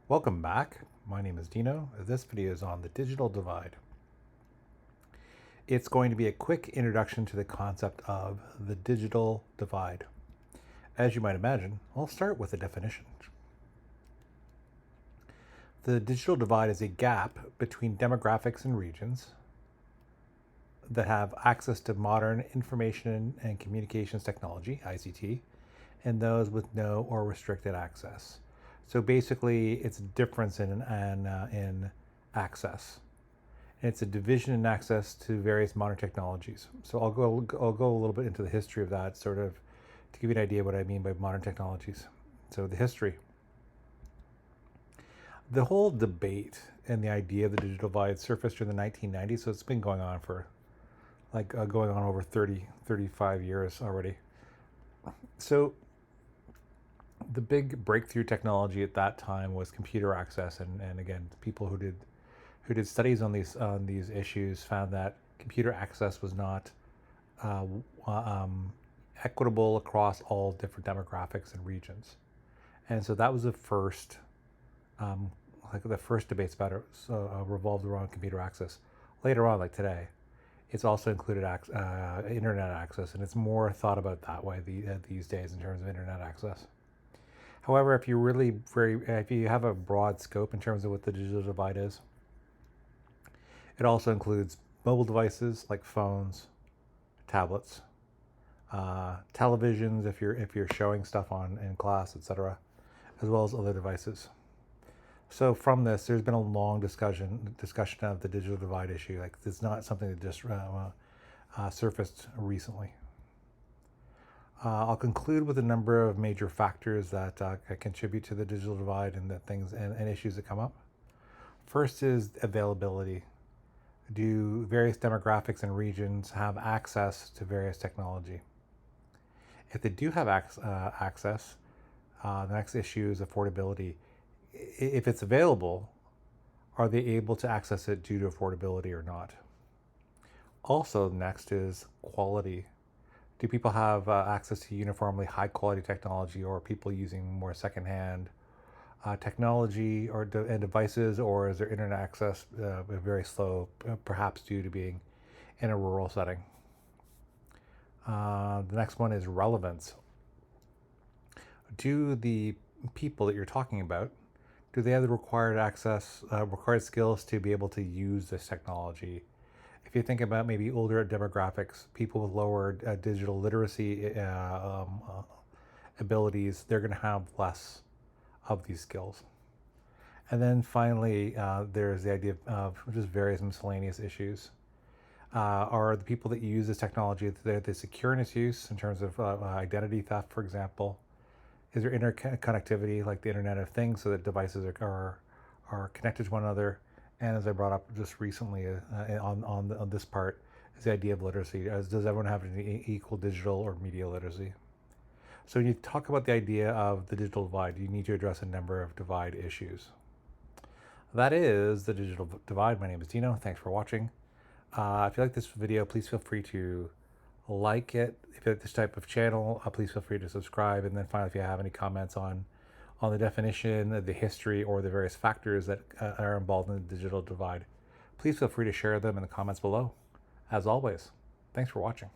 Welcome back. My name is Dino. This video is on the digital divide. It's going to be a quick introduction to the concept of the digital divide. As you might imagine, I'll start with a definition. The digital divide is a gap between demographics and regions that have access to modern information and communications technology, ICT, and those with no or restricted access. So basically, it's a difference in access. And it's a division in access to various modern technologies. So I'll go a little bit into the history of that, sort of to give you an idea what I mean by modern technologies. So the history. The whole debate and the idea of the digital divide surfaced during the 1990s, so it's been going on for going on over 35 years already. So the big breakthrough technology at that time was computer access, and again, people who did studies on these issues found that computer access was not equitable across all different demographics and regions, and so that was the first debates about it revolved around computer access. Later on, like today, it's also included internet access, and it's more thought about that way these days in terms of internet access. However, if you have a broad scope in terms of what the digital divide is, it also includes mobile devices like phones, tablets, televisions if you're showing stuff in class, etc., as well as other devices. So from this, there's been a long discussion of the digital divide issue. Like, it's not something that just surfaced recently. I'll conclude with a number of major factors that contribute to the digital divide and the things and issues that come up. First is availability. Do various demographics and regions have access to various technology? If they do have access, the next issue is affordability. If it's available, are they able to access it due to affordability or not? Also, next is quality. Do people have access to uniformly high quality technology, or are people using more secondhand technology and devices, or is their internet access very slow, perhaps due to being in a rural setting? The next one is relevance. Do the people that you're talking about, do they have the required skills to be able to use this technology? If you think about maybe older demographics, people with lower digital literacy abilities, they're going to have less of these skills. And then finally, there's the idea of just various miscellaneous issues. Are the people that use this technology, the secure in its use in terms of identity theft, for example? Is there interconnectivity, like the Internet of Things, so that devices are connected to one another? And as I brought up just recently on this part, is the idea of literacy. Does everyone have an equal digital or media literacy? So when you talk about the idea of the digital divide, you need to address a number of divide issues. That is the digital divide. My name is Dino. Thanks for watching. If you like this video, please feel free to like it. If you like this type of channel, please feel free to subscribe. And then finally, if you have any comments on the definition, the history, or the various factors that are involved in the digital divide, please feel free to share them in the comments below. As always, thanks for watching.